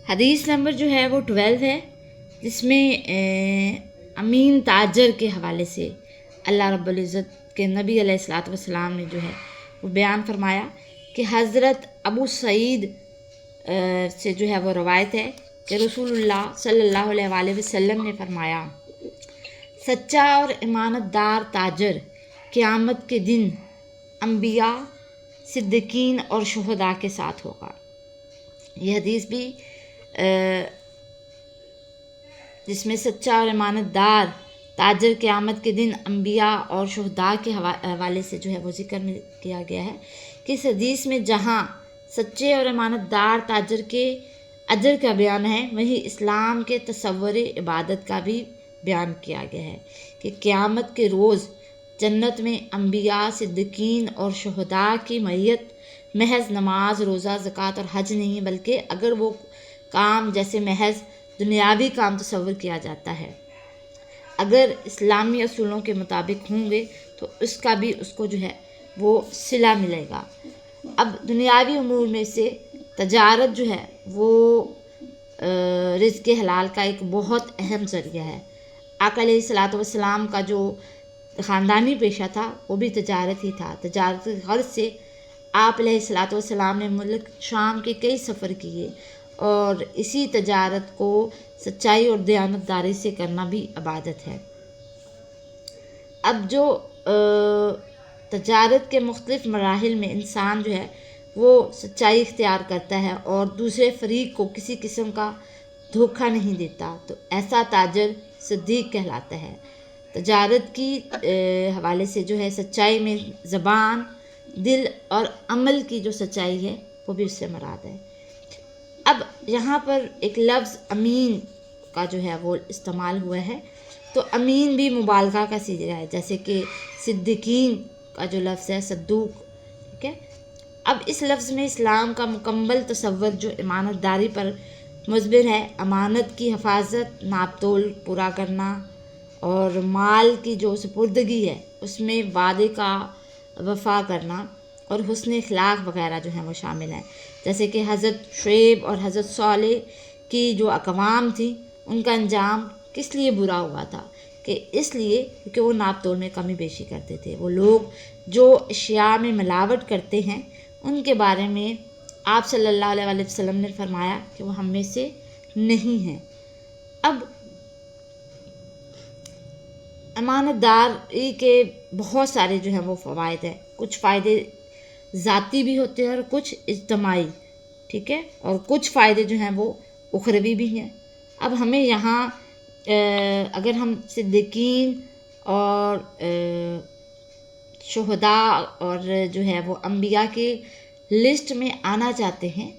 حدیث نمبر جو ہے وہ 12 ہے، جس میں امین تاجر کے حوالے سے اللہ رب العزت کے نبی علیہ الصلاۃ والسلام نے جو ہے وہ بیان فرمایا کہ حضرت ابو سعید سے جو ہے وہ روایت ہے کہ رسول اللہ صلی اللہ علیہ وآلہ وسلم نے فرمایا، سچا اور امانت دار تاجر قیامت کے دن انبیاء، صدیقین اور شہداء کے ساتھ ہوگا۔ یہ حدیث بھی جس میں سچا اور امانت دار تاجر قیامت کے دن انبیاء اور شہداء کے حوالے سے جو ہے وہ ذکر کیا گیا ہے کہ اس حدیث میں جہاں سچے اور امانت دار تاجر کے اجر کا بیان ہے، وہیں اسلام کے تصور عبادت کا بھی بیان کیا گیا ہے کہ قیامت کے روز جنت میں انبیاء، صدیقین اور شہداء کی معیت محض نماز، روزہ، زکوٰۃ اور حج نہیں، بلکہ اگر وہ کام جیسے محض دنیاوی کام تصور کیا جاتا ہے، اگر اسلامی اصولوں کے مطابق ہوں گے تو اس کا بھی اس کو جو ہے وہ صلہ ملے گا۔ اب دنیاوی امور میں سے تجارت جو ہے وہ رزق حلال کا ایک بہت اہم ذریعہ ہے۔ آقا علیہ الصلاۃ والسلام کا جو خاندانی پیشہ تھا وہ بھی تجارت ہی تھا۔ تجارت کی غرض سے آپ علیہ الصلاۃ والسلام نے ملک شام کے کئی سفر کیے، اور اسی تجارت کو سچائی اور دیانت داری سے کرنا بھی عبادت ہے۔ اب جو تجارت کے مختلف مراحل میں انسان جو ہے وہ سچائی اختیار کرتا ہے اور دوسرے فریق کو کسی قسم کا دھوکہ نہیں دیتا، تو ایسا تاجر صدیق کہلاتا ہے۔ تجارت کی حوالے سے جو ہے سچائی میں زبان، دل اور عمل کی جو سچائی ہے وہ بھی اس سے مراد ہے۔ اب یہاں پر ایک لفظ امین کا جو ہے وہ استعمال ہوا ہے، تو امین بھی مبالغہ کا صیغہ ہے، جیسے کہ صدیقین کا جو لفظ ہے صدوق، ٹھیک ہے۔ اب اس لفظ میں اسلام کا مکمل تصور جو امانت داری پر مضمر ہے، امانت کی حفاظت، ناپ تول پورا کرنا اور مال کی جو سپردگی ہے اس میں وعدے کا وفا کرنا اور حسن اخلاق وغیرہ جو ہیں وہ شامل ہیں۔ جیسے کہ حضرت شعیب اور حضرت صالح کی جو اقوام تھی، ان کا انجام کس لیے برا ہوا تھا کہ اس لیے کہ وہ ناپ تول میں کمی بیشی کرتے تھے۔ وہ لوگ جو اشیاء میں ملاوٹ کرتے ہیں ان کے بارے میں آپ صلی اللہ علیہ وآلہ وسلم نے فرمایا کہ وہ ہم میں سے نہیں ہیں۔ اب امانت داری کے بہت سارے جو ہیں وہ فوائد ہیں، کچھ فائدے ذاتی بھی ہوتے ہیں اور کچھ اجتماعی، ٹھیک ہے، اور کچھ فائدے جو ہیں وہ اخروی بھی ہیں۔ اب ہمیں یہاں اگر ہم صدیقین اور شہداء اور جو ہے وہ انبیاء کے لسٹ میں آنا چاہتے ہیں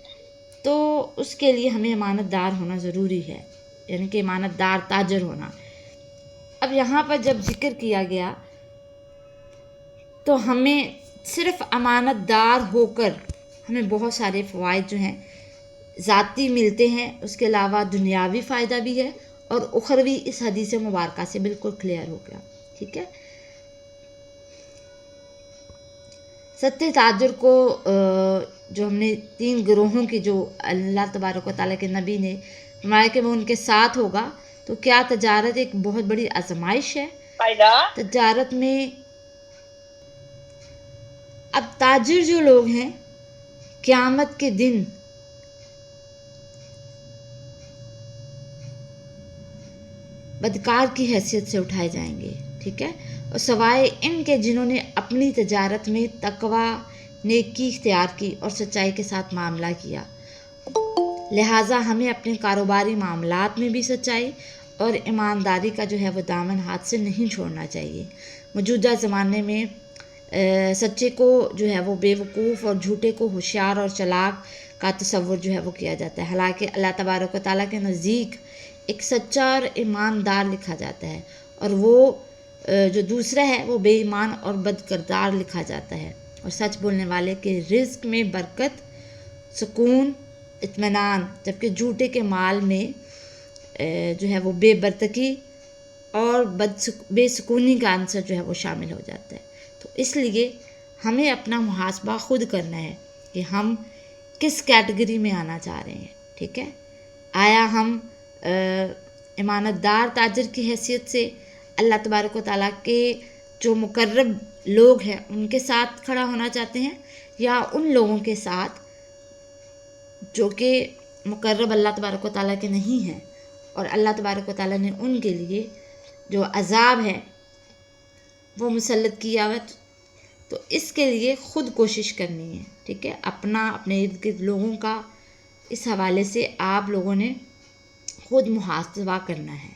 تو اس کے لیے ہمیں امانت دار ہونا ضروری ہے، یعنی کہ امانت دار تاجر ہونا۔ اب یہاں پر جب ذکر کیا گیا تو ہمیں صرف امانت دار ہو کر ہمیں بہت سارے فوائد جو ہیں ذاتی ملتے ہیں، اس کے علاوہ دنیاوی فائدہ بھی ہے اور اخروی اس حدیث مبارکہ سے بالکل کلیئر ہو گیا، ٹھیک ہے۔ سچے تاجر کو جو ہم نے 3 گروہوں کی جو اللہ تبارک و تعالیٰ کے نبی نے فرمایا کہ وہ ان کے ساتھ ہوگا، تو کیا تجارت ایک بہت بڑی آزمائش ہے؟ تجارت میں اب تاجر جو لوگ ہیں قیامت کے دن بدکار کی حیثیت سے اٹھائے جائیں گے، ٹھیک ہے، اور سوائے ان کے جنہوں نے اپنی تجارت میں تقوی، نیکی اختیار کی اور سچائی کے ساتھ معاملہ کیا۔ لہٰذا ہمیں اپنے کاروباری معاملات میں بھی سچائی اور ایمانداری کا جو ہے وہ دامن ہاتھ سے نہیں چھوڑنا چاہیے۔ موجودہ زمانے میں سچے کو جو ہے وہ بے وقوف اور جھوٹے کو ہوشیار اور چلاک کا تصور جو ہے وہ کیا جاتا ہے، حالانکہ اللہ تبارک و تعالیٰ کے نزدیک ایک سچا اور ایماندار لکھا جاتا ہے، اور وہ جو دوسرا ہے وہ بے ایمان اور بد کردار لکھا جاتا ہے۔ اور سچ بولنے والے کے رزق میں برکت، سکون، اطمینان، جبکہ جھوٹے کے مال میں جو ہے وہ بے برتکی اور بے سکونی کا عنصر جو ہے وہ شامل ہو جاتا ہے۔ تو اس لیے ہمیں اپنا محاسبہ خود کرنا ہے کہ ہم کس کیٹیگری میں آنا چاہ رہے ہیں، ٹھیک ہے۔ آیا ہم امانت دار تاجر کی حیثیت سے اللہ تبارک و تعالیٰ کے جو مقرب لوگ ہیں ان کے ساتھ کھڑا ہونا چاہتے ہیں، یا ان لوگوں کے ساتھ جو کہ مقرب اللہ تبارک و تعالیٰ کے نہیں ہیں، اور اللہ تبارک و تعالیٰ نے ان کے لیے جو عذاب ہے وہ مسلط کیا ہوا ہے۔ تو اس کے لیے خود کوشش کرنی ہے، ٹھیک ہے، اپنے ارد گرد لوگوں کا اس حوالے سے آپ لوگوں نے خود محاسبہ کرنا ہے۔